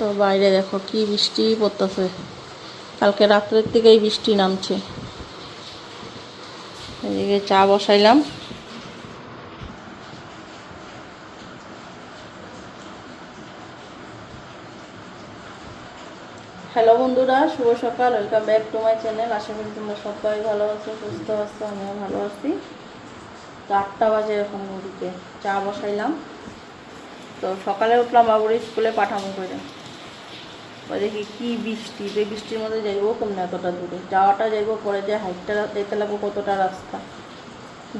তো বাইরে দেখো কি বৃষ্টি পড়তেছে, কালকে রাত্রের থেকেই বৃষ্টি নামছে। এদিকে চা বসাইলাম। হ্যালো বন্ধুরা, শুভ সকাল, welcome back to my channel. আশা করি তোমরা সবাই ভালো আছো, সুস্থ আছো, আমিও ভালো আছি। তো 8টা বাজে এখন, ওদিকে চা বসাইলাম। তো সকালে উঠলাম বাবুর স্কুলে পাঠাবো করে, দেখি কি বৃষ্টি, এই বৃষ্টির মধ্যে যাইবো কমনে এতটা দূরে, যাওয়াটা যাইবো পরে যে হাইটটা যেতে লাগবো কতটা রাস্তা,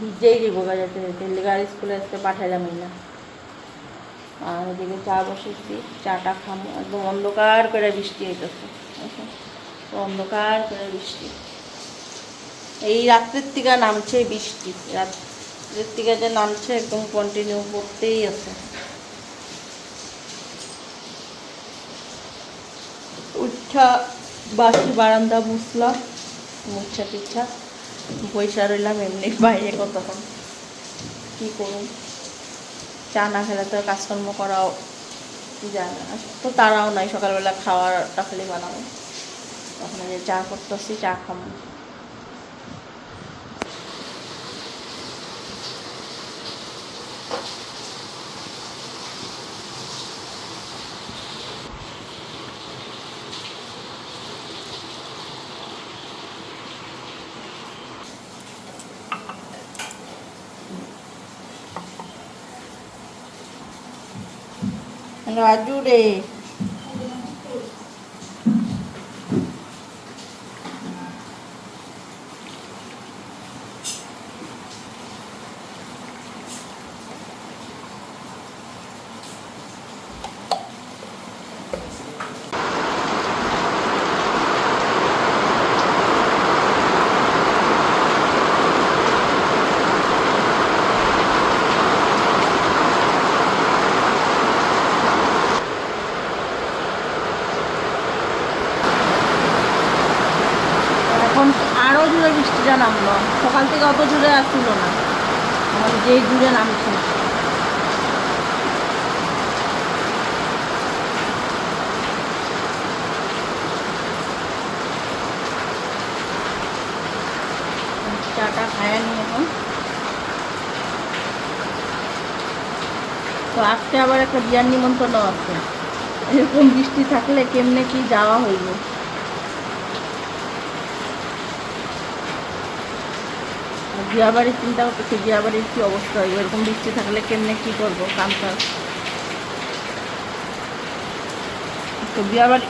ভিজেই যাবো যেতে যেতে, গাড়ি স্কুলে আজকে পাঠাইলাম না। আর এদিকে চা বসেছি, চাটা খামো। একদম অন্ধকার করে বৃষ্টি হইতেছে, অন্ধকার করে বৃষ্টি। এই রাত্রের থেকে নামছে বৃষ্টি, রাত্রের থেকে যে নামছে একদম কন্টিনিউ পড়তেই আছে। উঠা বাসি বারান্দা মুছলাম, মুছা পিছা পয়সা রইলাম এমনি বাইরে কতক্ষণ, কি করুন। চা না খেলে তো কাজকর্ম করাও যায় না, তো তারাও নাই। সকালবেলা খাওয়ারটা খালি বানাবো, তখন যে চা করতেছি, চা খাবো। রাজু রে, এখন আরও জোরে বৃষ্টিটা নামলো, সকাল থেকে অত জোরে আসছিল না, আমার যেই জোরে নামছে। চাটা খায় নি এখন। তো আজকে আবার একটা বিয়ার নিমন্ত্রণ আছে, এরকম বৃষ্টি থাকলে কেমনে কি যাওয়া হইব। বিয়া বাড়ির চিন্তা করতেছি, বিয়া বাড়ির কি অবস্থা হইব এরকম বৃষ্টি থাকলে, কেমনে কি করবো কাম কাজ। তো বিয়া বাড়ি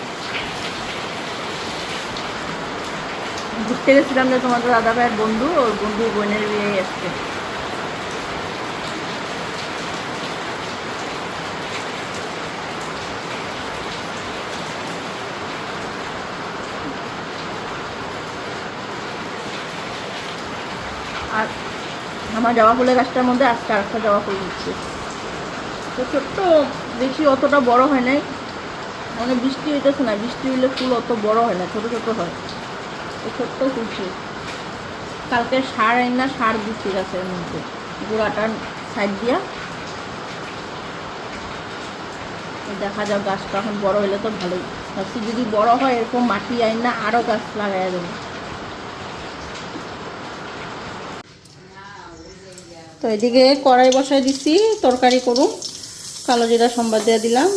ঘুরতে গেছিলাম যে তোমাদের দাদা ভাইয়ের বন্ধু, ওর বন্ধুর বোনের বিয়ে আসছে। আর আমার জবা ফুলের গাছটার মধ্যে আজকে আরেকটা জবা ফুল দিচ্ছে, তো ছোট্ট, বেশি অতটা বড় হয় নাই, মানে বৃষ্টি হইতেছে না, বৃষ্টি হইলে ফুল অত বড় হয় না, ছোট ছোট হয়। তো ছোট্ট ফুলছে। কালকে সার না, সার দিচ্ছি গাছের মধ্যে, গোড়াটার সাইড দিয়া। দেখা যাক, গাছটা এখন বড় হইলে তো ভালোই। ভাবছি যদি বড় হয় এরকম মাটি আইন না আরও গাছ লাগাই দেবো। তো এদিকে কড়াই বসাই দিচ্ছি, তরকারি করুন। কালো জিরা সম্বাদ দিয়ে দিলাম,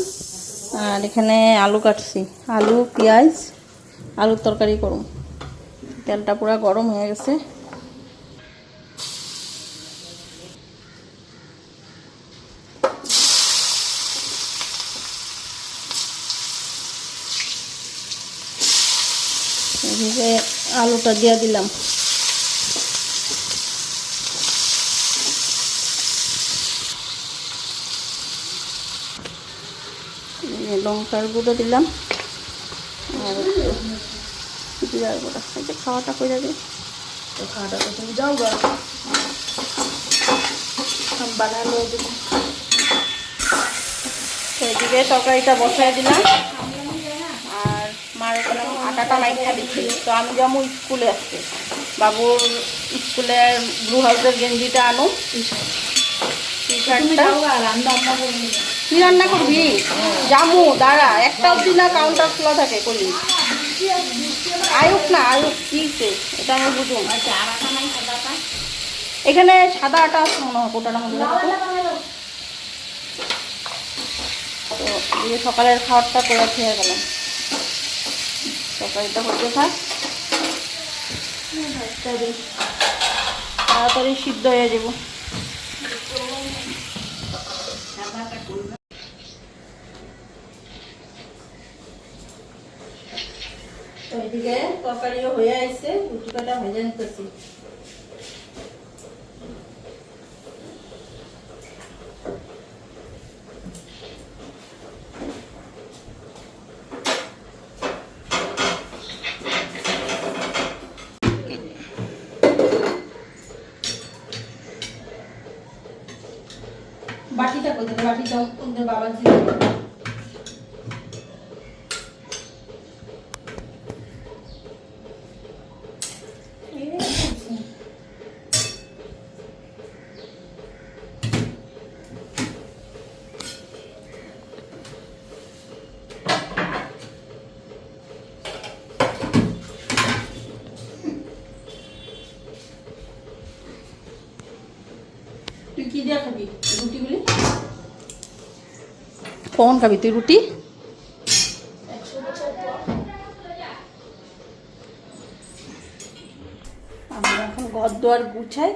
আর এখানে আলু কাটছি, আলু পেঁয়াজ আলুর তরকারি করুন। তেলটা পুরো গরম হয়ে গেছে। এদিকে আলুটা দিয়ে দিলাম। লঙ্কার গুঁড়ো দিলাম, আর জিরার গুঁড়ো। এই যে খাওয়াটা করে দিই, তো খাওয়াটা তো তুমি যাও বানালো। তো এদিকে তরকারিটা বসাই দিলাম, আর মার ওখানে আটাটা মাইখা দিচ্ছি। তো আমি যাবো স্কুলে আসছে, বাবুর স্কুলের ব্লু হাউসের গেঞ্জিটা আনো, টি শার্টটা। কি রান্না করবি? জামু দাঁড়া, একটা অবধি না কাউন্টার খোলা থাকে করলি। আয়ুক না আয়ুক কি এটা আমি বুঝুন। এখানে সাদা আটা আছে মনে হয়, কোটার মধ্যে তো দিয়ে সকালের খাবারটা করে খেয়ে গেলাম। তরকারিটা হতে থাক, তাড়াতাড়ি সিদ্ধ হয়ে যাব। তো এদিকে তরকারিও হয়ে আসছে, রুটি কটা ভেজে নিতেছি। বাটিটা কোথায়? বাটিটা তোমাদের বাবা ছিল। তুই কি দিয়ে খাবি রুটিগুলি? কখন খাবি তুই রুটি? আমি এখন ঘর দুয়ার গুছাই,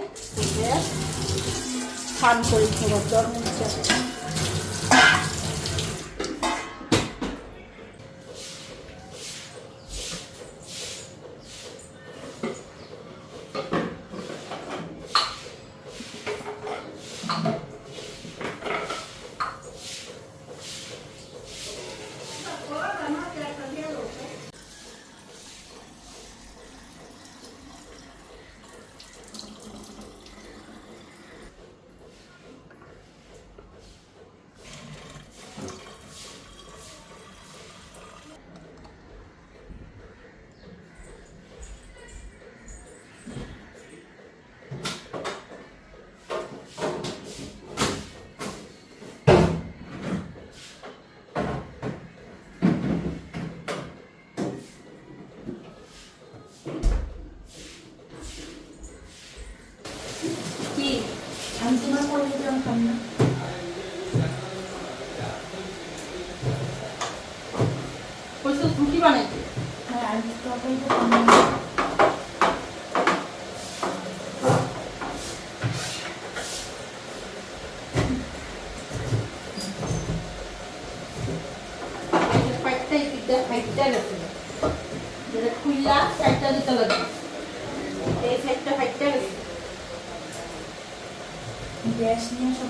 স্নান করি, ঘর দুয়ার মুছাই। আমি তোমার পরে জানতাম না। রুটি বানাইতে হ্যাঁ, আর তরকারিটা খুললা চারটা দিতে লাগবে, এই সাইডটা ফাইটটা গেছে। গ্যাস নিয়ে সব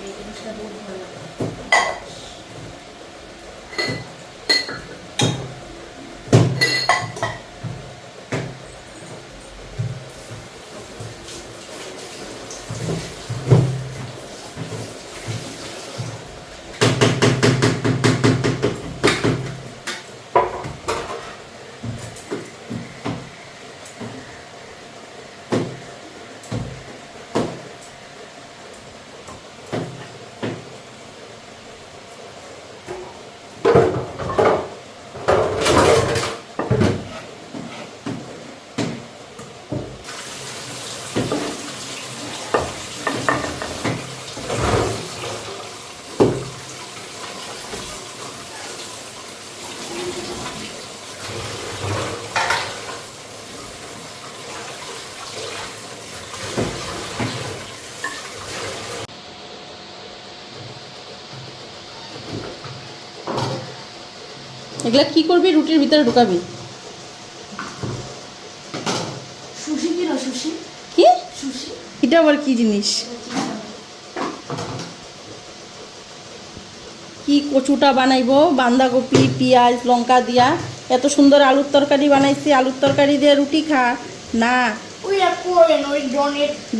এই জিনিসটা বহুত ভালো লাগে। এগুলা কি করবি? রুটির ভিতরে ঢুকাবি? সুশি কি না? সুশি কি? সুশি এটা আবার কি জিনিস? কি কচুটা বানাইবো বাঁধাকপি পেঁয়াজ লঙ্কা দিয়া, এত সুন্দর আলুর তরকারি বানাইছি, আলুর তরকারি দিয়ে রুটি খা না।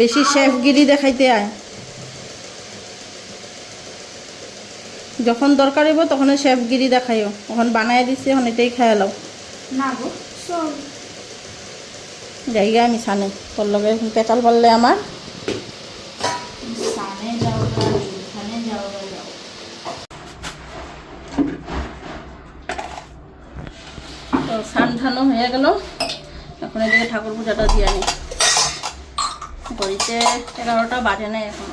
বেশি শেফগিরি দেখাইতে আয়। যখন দরকার হইব তখন শেফগিরি দেখাইও, তখন বানাই দিছি এখন এটাই খাই লাও না গো। জায়গা আমি ছানে তোর লগে পেঁচাল পারলে আমার তো স্নান ঠানো হয়ে গেল, এখন এদিকে ঠাকুর পূজাটা দিয়ে আনি। ঘড়িতে 11টা বাজে নাই এখন।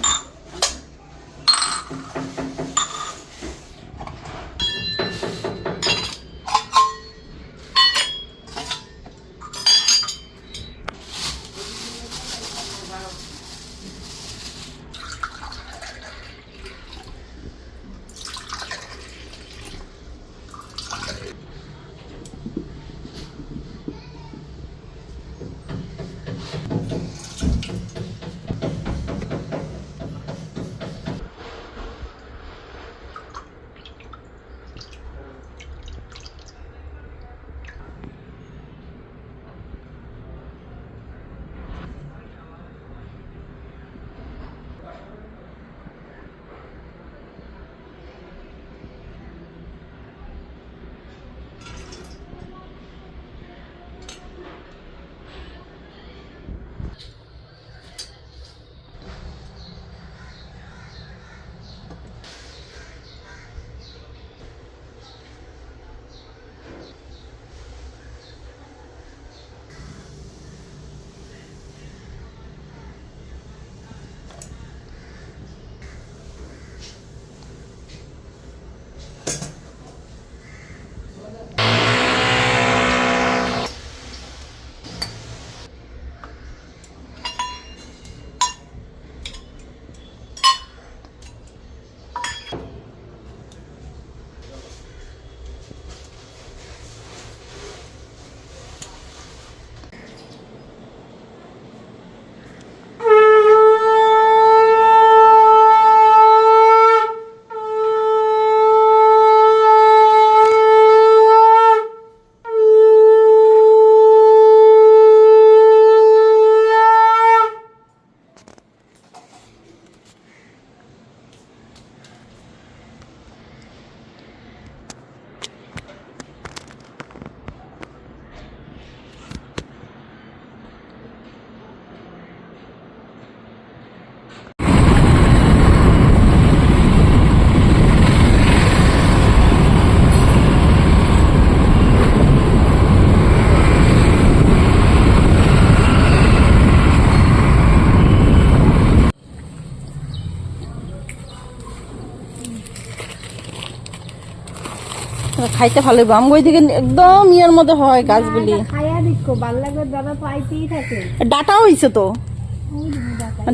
খাইতে ভালো হইব। আমগো দিকে একদম ইয়ার মধ্যে হয় গাছগুলি। খায়া দেখো ভালো লাগবে, দাদা পাইতেই থাকে। ডাটা হইছে তো,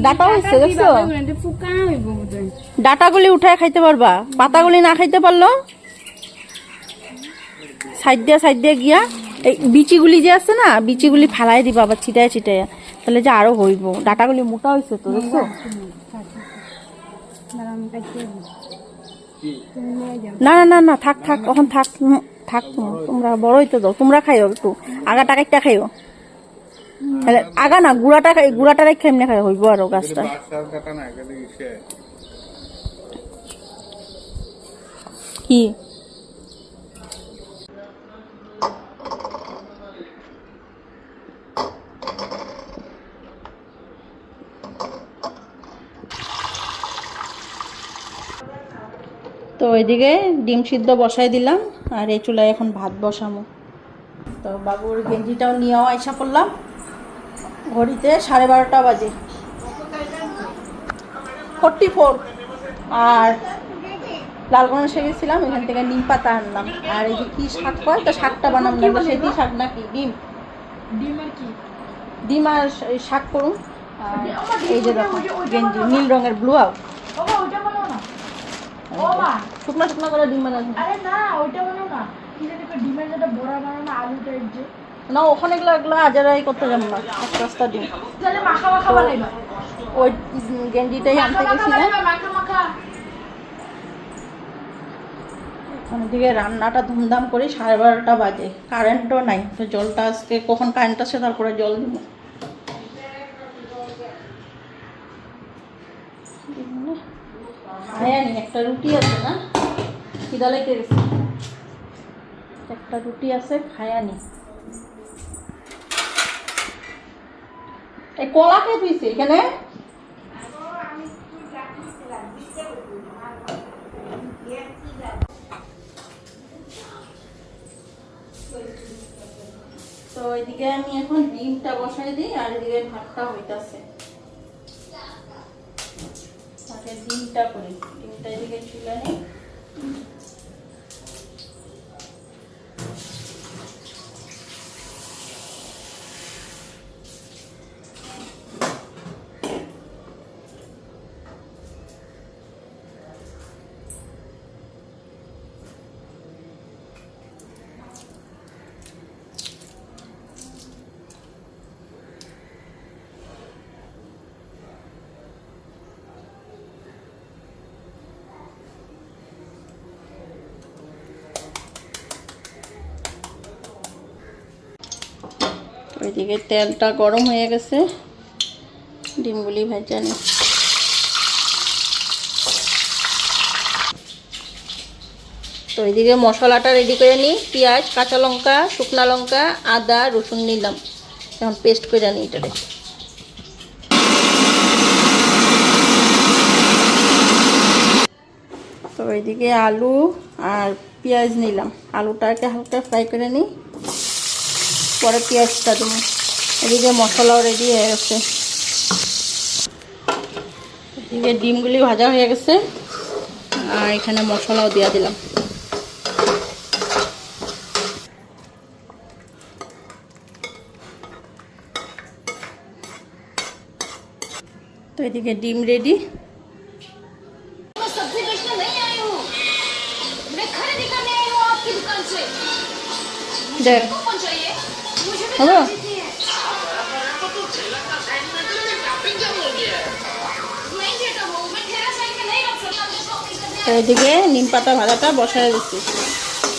ডাটা হইছে দেখছো, ফুকা হইব বুঝেন। ডাটাগুলি উঠায় খাইতে পারবা, পাতাগুলি না খাইতে পারলো সাইড দিয়ে গিয়া এই বিচিগুলি যে আছে না, বিচিগুলি ফালাই দিবা আবার ছিটায় ছিটায়, তাহলে যে আরো হইব। ডাটাগুলি মোটা হইছে তো দেখছো। না না না না, থাক থাক, এখন থাক থাক, তোমরা বড়ই তো দাও, তোমরা খাইও একটু আগা টাকাইটা খাইও, তাহলে আগা না গুড়াটা রেখে এমনি খাই হইব আরো গাছটা। কি তো ওইদিকে ডিম সিদ্ধ বসাই দিলাম, আর এই চুলায় এখন ভাত বসামো। তো বাবুর গেঞ্জিটাও নিয়েও আইসা করলাম, ঘড়িতে 12:30 বাজে, 44। আর লালগঞ্জে গেছিলাম, এখান থেকে নিম পাতা আনলাম। আর এই যে কি শাক কয়, তো শাকটা বানাম না, সেটি শাক নাকি ডিম আর শাক করুন। আর এই যে দেখো গেঞ্জি নীল রঙের ব্লু আউট, শুকনো শুকনো করে ডিম বানানো। আরে না ওইটা বানাও না, কি জানি ডিমের যেটা বড়া বানাও না, আলু টাইপ যে। না ওখানে এগুলো আজারাই করতে যাবো না, সস্তা ডিম। তাহলে মাখা মাখা বানাইবা, ওই গেঞ্জিটাই আনতে গেছিলাম। ওখান থেকে রান্নাটা ধুমধাম করে 12:30 বাজে, কারেন্টও নাই। তো জলটা আজকে কখন কারেন্ট আসে তারপরে জল দিব। একটা রুটি আছে না, খিদা লেগে গেছে, একটা রুটি আছে খায়ানি। এই কলা কে দিয়েছে এখানে? এদিকে আমি এখন ডিমটা বসাই দিই আর এদিকে ভাতটা হইতাছে। আগে ডিমটা করি, ডিমটা এদিকে চুলে নিই। ওইদিকে তেলটা গরম হয়ে গেছে, ডিমগুলি ভেজে নিই। তো ওইদিকে মশলাটা রেডি করে নিই। পেঁয়াজ, কাঁচা লঙ্কা, শুকনা লঙ্কা, আদা, রসুন নিলাম, এখন পেস্ট করে নিই এটারে। তো ওইদিকে আলু আর পেঁয়াজ নিলাম, আলুটাকে হালকা ফ্রাই করে নিই, পরে পেঁয়াজটা দেবো। এদিকে মশলাও রেডি হয়ে গেছে, এদিকে ডিমগুলি ভাজা হয়ে গেছে আর এখানে মশলাও দিয়ে দিলাম। তো এদিকে ডিম রেডি। দেখ হলো। এদিকে নিম পাতা ভাজাটা বসায় দিচ্ছি,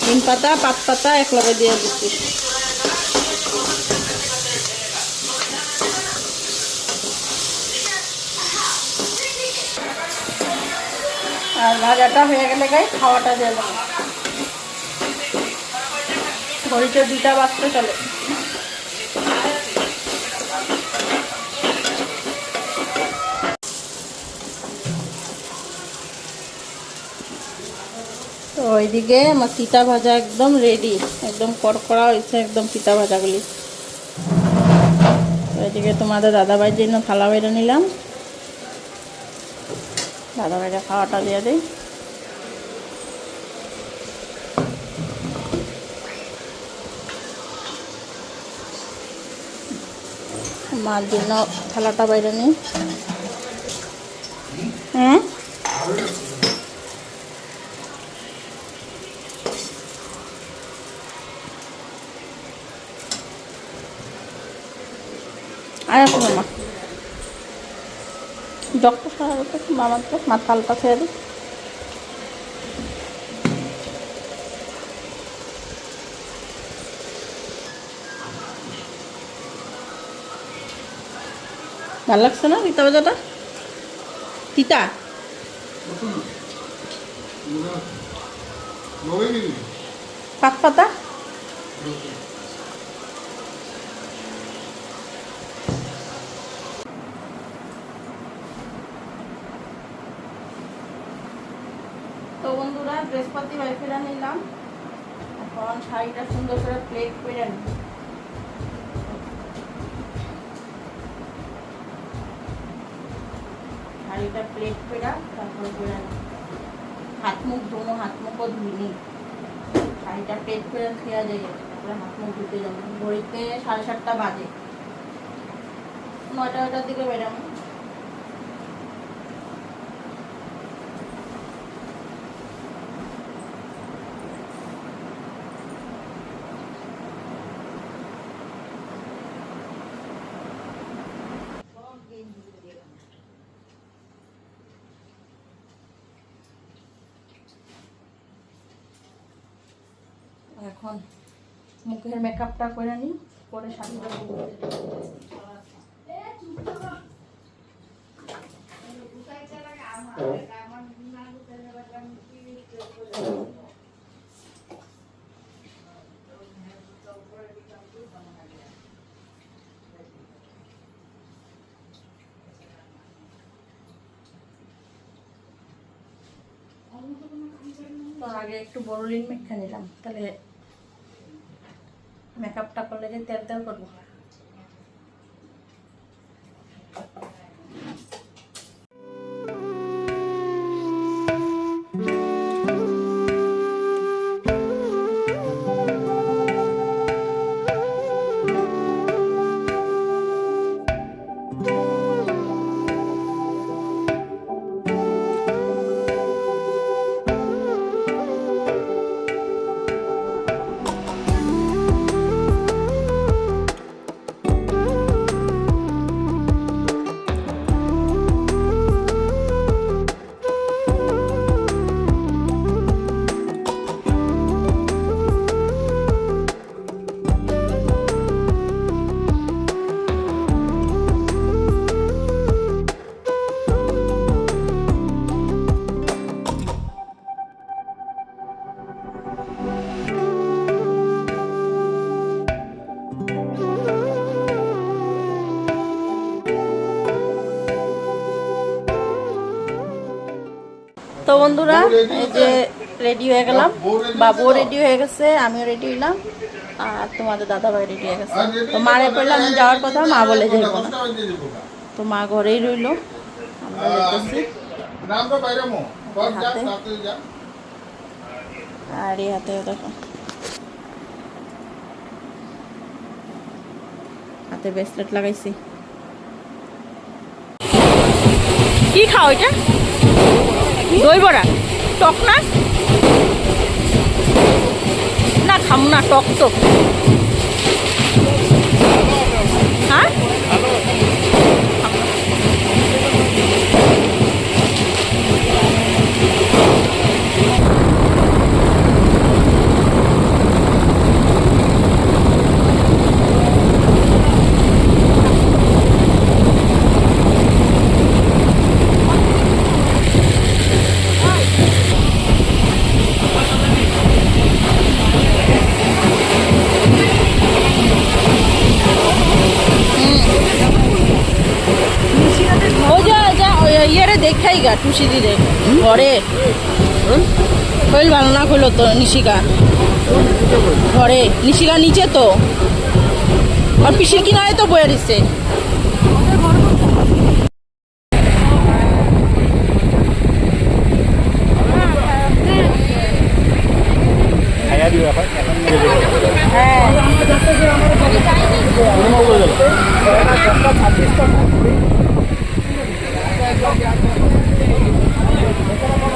নিম পাতা পাত পাতা একলগে দিয়ে দিচ্ছি। আর ভাজাটা হয়ে গেলে গাই খাওয়াটা দিয়ে দেবো। ঘড়িতে 2টা বাজতে চলে। তো ওইদিকে আমার পিতা ভাজা একদম রেডি, একদম কড়কড়া হয়েছে একদম পিতা ভাজাগুলি। ওইদিকে তোমাদের দাদাভাইয়ের জন্য থালা বেড়ে নিলাম, দাদাভাইরা খাওয়াটা দিয়ে দিই। মার জন্য থালাটা বাইরে নিই। হুম, আর আসবো মা, ডক্টর সাহেব মামার তো মার থালটা ছেড়ে দিই। ভালো লাগছে না পিতা ভাজাটা? তিতা পাত পাতা। তো বন্ধুরা বৃহস্পতি বাইফেরা নিলাম, এখন শাড়িটা সুন্দর করে প্লেট করে নিই। শাড়িটা প্লেট করে তারপরে করে নিই। হাত মুখ ধোনো, হাত মুখও ধুইনি, শাড়িটা প্লেট করে খেয়া যায়, তারপরে হাত মুখ ধুতে যাবো। ঘড়িতে 7:30 বাজে, 9টার দিকে বেরাবো। এখন মুখের মেকআপটা করে নিই, পরে শাড়িটা পরবো। তো আগে একটু বড়লিন মেখে নিলাম, তাহলে মেকআপটা করলে যে তেল তেল করবো। তো বন্ধুরা এই যে রেডি হয়ে গেলাম, বাবুও রেডি হয়ে গেছে, আমিও রেডি হইলাম, আর তোমাদের দাদাভাই রেডি হয়ে গেছে। তো মারে পড়লাম যাওয়ার কথা, মা বলে যাইব না, তো মা ঘরেই রইল। আমরা যেতেছি হাতে, আর এই হাতে দেখো হাতে ব্রেসলেট লাগাইছি। কি খাও এটা? দই বড়া টক না? না খাম না, টক তো। হ্যাঁ ইয়ে দেখাই গা টুসি দিলে ঘরে শরীর ভালো না করলো তো। নিশিকা ঘরে, নিশিকা নিচে তো, আর পিসির কিনারে তো বয়ে দিচ্ছে।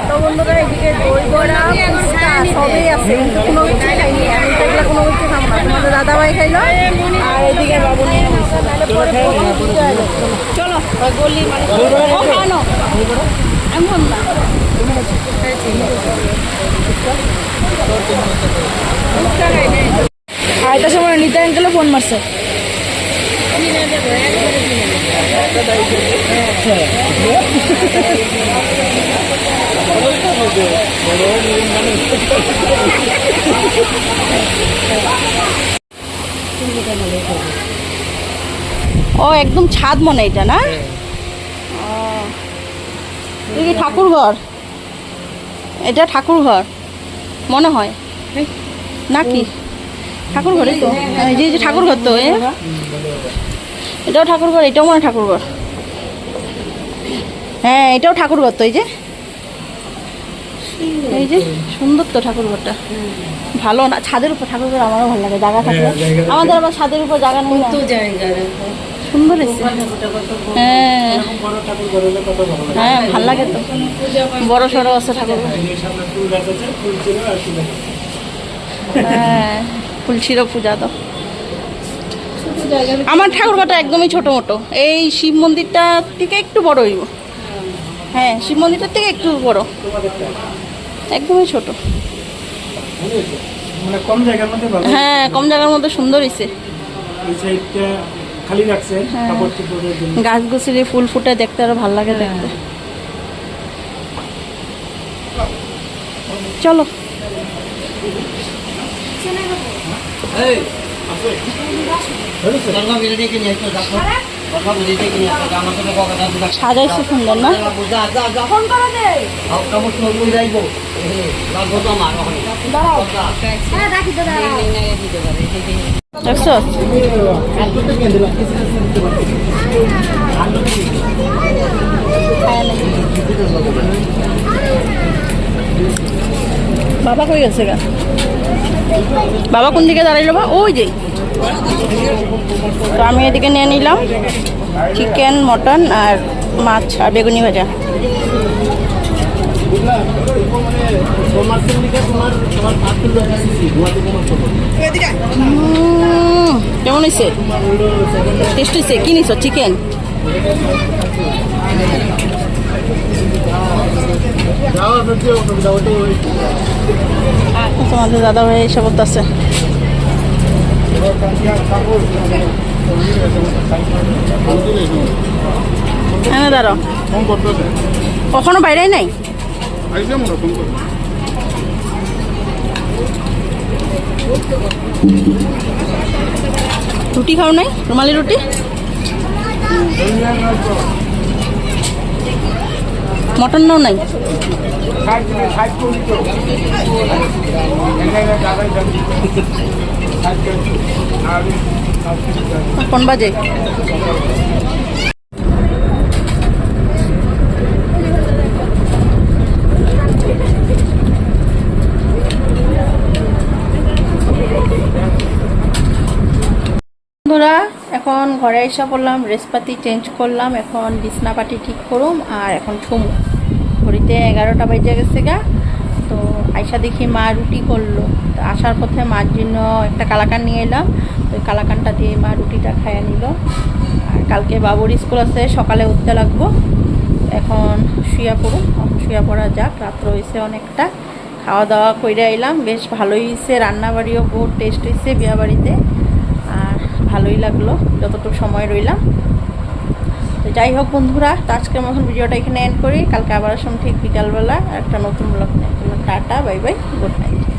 তো বন্ধুরা এদিকে দই বড়া ফুচকা সবই আছে, কিন্তু কোনো কিছু খাইনি আমি, তো এগুলো কোনো কিছু খাবো না। তোমাদের দাদাভাই খাইলো, আর এদিকে বাবু নিয়ে চলো গলি খানো এমন না। আইটার সময় নিতে আঙ্কেলে ফোন মারছে। ও একদম ছাদ মনে এটা না? কি ঠাকুর ঘর? এটা ঠাকুর ঘর মনে হয় নাকি? ঠাকুর ঘরে তো, এই যে ঠাকুর ঘর তো, এটাও ঠাকুর ঘর, এটাও মনে ঠাকুর ঘর। হ্যাঁ এটাও ঠাকুর ঘর তো, এই যে সুন্দর তো ঠাকুর ঘরটা, ভালো না? ছাদের উপর ঠাকুর ঘর আমারও ভালো লাগে, জায়গা থাকলে। আমাদের আবার ছাদের উপর জায়গা নেই, সুন্দর হয়েছে। হ্যাঁ হ্যাঁ ভাল লাগে তো, বড় সড়ো আছে ঠাকুর। হ্যাঁ ফুলশিরো পূজা তো। আমার ঠাকুরঘরটা একদমই ছোট মোটো, এই শিব মন্দিরটা থেকে একটু বড় হইব। হ্যাঁ শিব মন্দিরটার থেকে একটু বড়, একদমই ছোট। হ্যাঁ কম জায়গার মধ্যে সুন্দর হয়েছে। গাছ গুছিয়ে ফুল ফুটে দেখতে আরো ভালো লাগে দেখতে। চলো কথা বুঝিতে কি আমার সাথে কথা কথা সাজাইছে সুন্দর না? যা যা যা ফোন করে দে। কামড় সব যাইবো লাগবো তো আমার ওখানে দাঁড়াও। হ্যাঁ রাখি তো দাঁড়াও। দেখছো? বাবা কই গেছে গা? বাবা কোন দিকে দাঁড়াইলো বা? ওই যে। তো আমি এদিকে নিয়ে নিলাম চিকেন, মটন আর মাছ আর বেগুনি ভাজা। কেমন হয়েছে? টেস্ট হয়েছে? কি নিছ? চিকেন? তোমাদের দাদা ভাই এসে বলতেছে। হ্যাঁ দাঁড়াও, কখনো বাইরেই নাই। রুটি খাও নাই? রুমালি রুটি? মটন নাও নাই? কোন বাজে? বন্ধুরা এখন ঘরে এসে পড়লাম, ড্রেসপাতি চেঞ্জ করলাম, এখন বিছনাপাটি ঠিক করুম আর এখন ছুমু। ঘড়িতে 11টা বেজে গেছে গা। তো আয়সা দেখি মা রুটি করলো, তো আসার পথে মার জন্য একটা কালাকান নিয়ে এলাম। তো ওই কালাকানটা দিয়ে মা রুটিটা খাইয়ে নিল। আর কালকে বাবুর স্কুল আছে, সকালে উঠতে লাগবো। এখন শুয়ে পড়ুম, শুয়ে পড়া যাক, রাত্র হয়েছে অনেকটা। খাওয়া দাওয়া করে এলাম, বেশ ভালোই হয়েছে, রান্নাবাড়িও বহুত টেস্ট হয়েছে বিয়া বাড়িতে। আর ভালোই লাগলো যতটুকু সময় রইলাম। তো যাই হোক বন্ধুরা, তো আজকের মতন ভিডিওটা এখানে এন্ড করি। কালকে আবার আসুন ঠিক বিকালবেলা একটা নতুন ব্লগ নিয়ে। Tata, bye bye, good night.